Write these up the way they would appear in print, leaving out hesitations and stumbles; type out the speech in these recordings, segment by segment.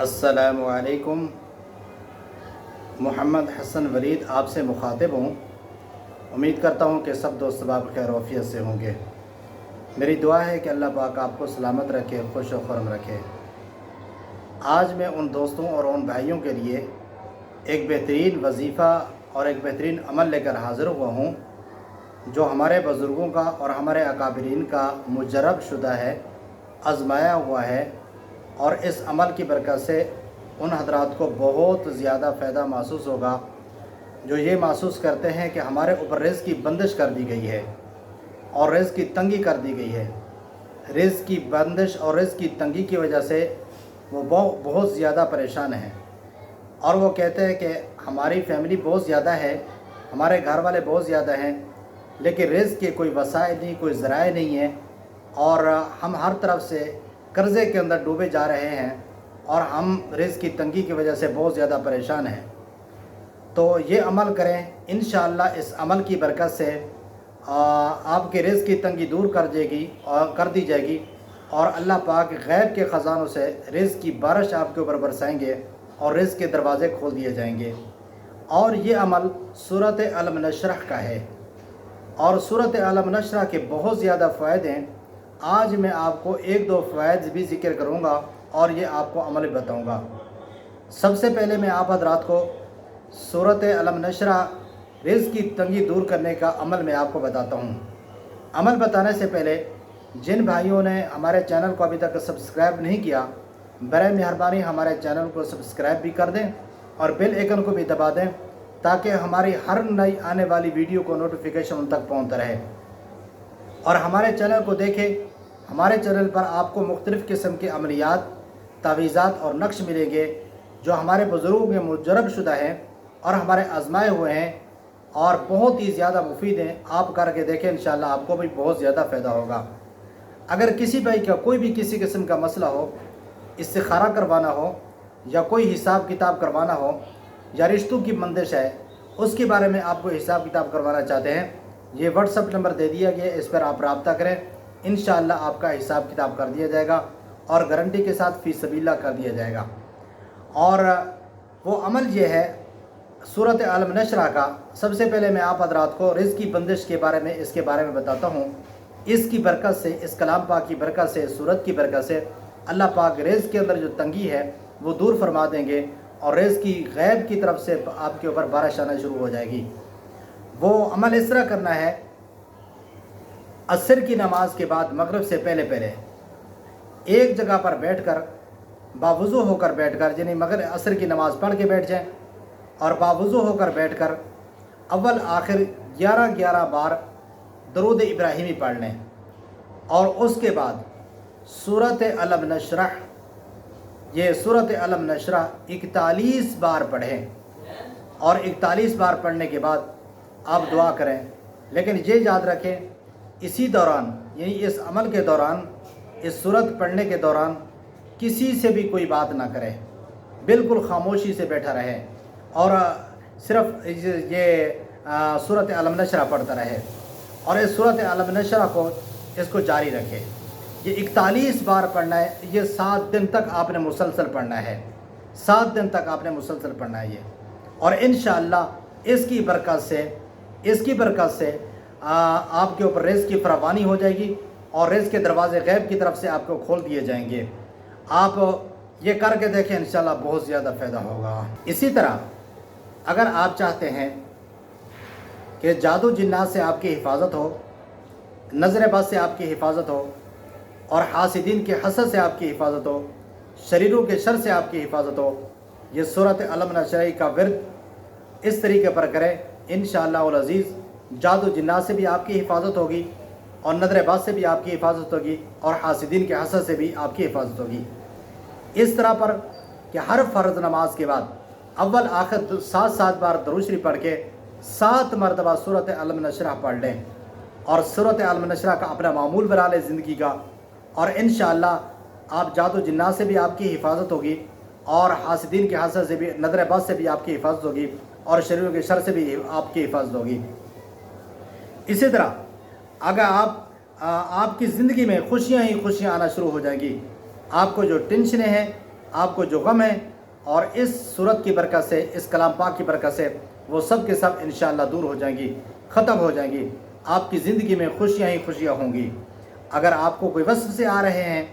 अस्सलामु अलैकुम। मोहम्मद हसन वलीद आपसे मुखातिब हूँ। उम्मीद करता हूँ कि सब दोस्त बाब खैर आफियत से होंगे। मेरी दुआ है कि अल्लाह पाक आपको सलामत रखे, खुश व खुर्म रखे। आज मैं उन दोस्तों और उन भाइयों के लिए एक बेहतरीन वजीफ़ा और एक बेहतरीन अमल लेकर हाज़िर हुआ हूँ, जो हमारे बुज़ुर्गों का और हमारे अकाबरीन का मुजरब शुदा है, आज़माया हुआ है, और इस अमल की बरकत से उन हज़रात को बहुत ज़्यादा फ़ायदा महसूस होगा जो ये महसूस करते हैं कि हमारे ऊपर रिज़्क़ की बंदिश कर दी गई है और रिज़्क़ की तंगी कर दी गई है। रिज़्क़ की बंदिश और रिज़्क़ की तंगी की वजह से वो बहुत ज़्यादा परेशान हैं, और वो कहते हैं कि हमारी फैमिली बहुत ज़्यादा है, हमारे घर वाले बहुत ज़्यादा हैं, लेकिन रिज़्क़ के कोई वसाइल नहीं, कोई ज़राए नहीं है, और हम हर तरफ से कर्ज़े के अंदर डूबे जा रहे हैं और हम रिज़्क़ की तंगी की वजह से बहुत ज़्यादा परेशान हैं। तो ये अमल करें, इंशाअल्लाह इस अमल की बरकत से आपके रिज़्क़ की तंगी दूर कर दी जाएगी, और अल्लाह पाक गैब के ख़ज़ानों से रिज़्क़ की बारिश आपके ऊपर बरसाएंगे और रिज़्क़ के दरवाज़े खोल दिए जाएंगे। और ये अमल सूरत अलम नशरह का है, और सूरत अलम नशरह के बहुत ज़्यादा फ़ायदे हैं। आज मैं आपको एक दो फ़वाइद भी ज़िक्र करूँगा और ये आपको अमल बताऊँगा। सबसे पहले मैं आप हज़रात को सूरत अलम नशरह रिज़्क़ की तंगी दूर करने का अमल मैं आपको बताता हूँ। अमल बताने से पहले जिन भाइयों ने हमारे चैनल को अभी तक सब्सक्राइब नहीं किया, बराए मेहरबानी हमारे चैनल को सब्सक्राइब भी कर दें और बेल आइकन को भी दबा दें, ताकि हमारी हर नई आने वाली वीडियो को नोटिफिकेशन उन तक पहुँचता रहे। और हमारे चैनल को देखें। हमारे चैनल पर आपको मुख्तलिफ़ किस्म के अमलियात, तावीज़ात और नक्श मिलेंगे जो हमारे बुज़ुर्गों के मुजरब शुदा हैं और हमारे आज़माए हुए हैं, और बहुत ही ज़्यादा मुफीद हैं। आप करके देखें, इंशाअल्लाह आपको भी बहुत ज़्यादा फ़ायदा होगा। अगर किसी भाई का कोई भी किसी किस्म का मसला हो, इस्तिखारा करवाना हो, या कोई हिसाब किताब करवाना हो, या रिश्तों की बंदिश है, उसके बारे में आपको हिसाब किताब करवाना चाहते हैं, ये व्हाट्सअप नंबर दे दिया गया, इस पर आप रब्ता करें। इंशाअल्लाह आपका हिसाब किताब कर दिया जाएगा और गारंटी के साथ फ़ी सबील्लाह कर दिया जाएगा। और वो अमल ये है सूरत अलम नशरह का। सबसे पहले मैं आप हज़रात को रिज़्क़ की बंदिश के बारे में, इसके बारे में बताता हूँ। इसकी बरकत से, इस कलाम पाक की बरकत से, सूरत की बरकत से अल्लाह पाक रिज़्क़ के अंदर जो तंगी है वो दूर फरमा देंगे, और रिज़्क़ की गैब की तरफ से आपके ऊपर बारिश आना शुरू हो जाएगी। वो अमल इस तरह करना है, असर की नमाज के बाद मगरिब से पहले पहले एक जगह पर बैठकर, बावुज़ू होकर बैठकर, यानी मगर असर की नमाज़ पढ़ के बैठ जाएं, और बावुज़ू होकर बैठकर अव्वल आखिर 11 बार दरूद इब्राहिमी पढ़ लें, और उसके बाद सूरत अलम नशरह, ये सूरत अलम नशरह 41 बार पढ़ें, और 41 बार पढ़ने के बाद आप दुआ करें। लेकिन ये याद रखें, इसी दौरान, यानी इस अमल के दौरान, इस सूरत पढ़ने के दौरान किसी से भी कोई बात ना करें, बिल्कुल खामोशी से बैठा रहे और सिर्फ ये सूरत अलम नशरह पढ़ता रहे, और इस सूरत अलम नशरह को इसको जारी रखें। ये 41 बार पढ़ना है, ये 7 दिन तक आपने मुसलसल पढ़ना है, 7 दिन तक आपने मुसलसल पढ़ना है ये। और इंशाअल्लाह इसकी बरकत से आपके ऊपर रिज़्क़ की फरावानी हो जाएगी, और रिज़्क़ के दरवाज़े गैब की तरफ से आपको खोल दिए जाएंगे। आप ये करके देखें, इंशाअल्लाह बहुत ज़्यादा फ़ायदा होगा। इसी तरह अगर आप चाहते हैं कि जादू जिन्नात से आपकी हिफाजत हो, नज़र बद से आपकी हिफाजत हो, और हासिदीन के हसद से आपकी हिफाजत हो, शरीरों के शर से आपकी हिफाजत हो, ये सूरत अलम नशरह का विर्द इस तरीके पर करें, इंशाअल्लाह उल अज़ीज़ जादू जिन्नात से भी आपकी हिफाजत होगी, और नज़र बद से भी आपकी हिफाजत होगी, और हासिदीन के हसद से भी आपकी हिफाजत होगी। इस तरह पर कि हर फ़र्ज़ नमाज के बाद अव्वल आखिर 7 बार दरूद शरीफ पढ़ के 7 मरतबा सूरत अलम नशरह पढ़ लें, और सूरत अलम नशरह का अपना मामूल बना लें ज़िंदगी का, और इंशाअल्लाह आप जादू जिन्नात से भी आपकी हिफाजत होगी, और हासिदीन के हसद से भी, नज़र बद से भी आपकी हिफाजत होगी, और शरीरों के शर से भी आपकी हिफाजत होगी। इसी तरह अगर आपकी ज़िंदगी में खुशियाँ ही खुशियाँ आना शुरू हो जाएंगी, आपको जो टेंशनें हैं آپ کو جو غم ہے اور اس صورت کی برکت سے، اس کلام پاک کی برکت سے وہ سب کے سب انشاءاللہ دور ہو جائیں گی، ختم ہو جائیں گی۔ آپ کی زندگی میں خوشیاں ہی خوشیاں ہوں گی۔ اگر آپ کو کوئی وسوسے آ رہے ہیں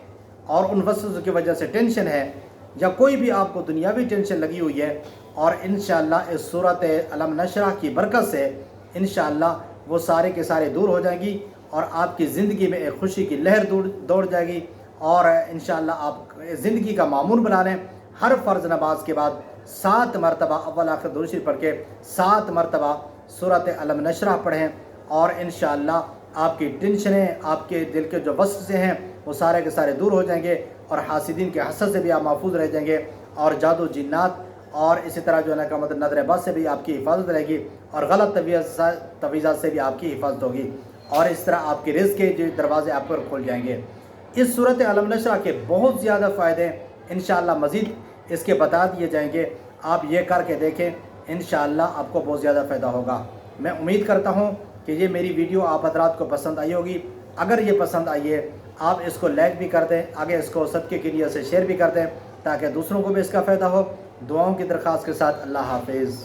اور ان وسوسوں کی وجہ سے ٹینشن ہے، یا کوئی بھی آپ کو دنیاوی ٹینشن لگی ہوئی ہے، اور انشاءاللہ اس صورت علم نشرح کی برکت سے انشاءاللہ وہ سارے کے سارے دور ہو جائیں گی، اور آپ کی زندگی میں ایک خوشی کی لہر دوڑ جائے گی، اور انشاءاللہ آپ زندگی کا معمول بنا لیں۔ ہر فرض نماز کے بعد 7 مرتبہ اول آخر درود شریف پڑھ کے 7 مرتبہ سورۃ علم نشرح پڑھیں، اور انشاءاللہ آپ کی ٹینشنیں، آپ کے دل کے جو وسوسے ہیں وہ سارے کے سارے دور ہو جائیں گے، اور حاسدین کے حسد سے بھی آپ محفوظ رہ جائیں گے، اور جادو جنات اور اسی طرح جو ہے نا نظر بد سے بھی آپ کی حفاظت رہے گی، اور غلط تویزات سے بھی آپ کی حفاظت ہوگی، اور اس طرح آپ کے رزق کے جو دروازے آپ پر کھل جائیں گے۔ اس صورت علم نشرح کے بہت زیادہ فائدے انشاءاللہ مزید اس کے بتا دیے جائیں گے، آپ یہ کر کے دیکھیں، انشاءاللہ آپ کو بہت زیادہ فائدہ ہوگا۔ میں امید کرتا ہوں کہ یہ میری ویڈیو آپ حضرات کو پسند آئی ہوگی۔ اگر یہ پسند آئی ہے آپ اس کو لائک بھی کر دیں، آگے اس کو صدقے کی نیت سے شیئر بھی کر دیں، تاکہ دوسروں کو بھی اس کا فائدہ ہو۔ دعاؤں کی درخواست کے ساتھ اللہ حافظ۔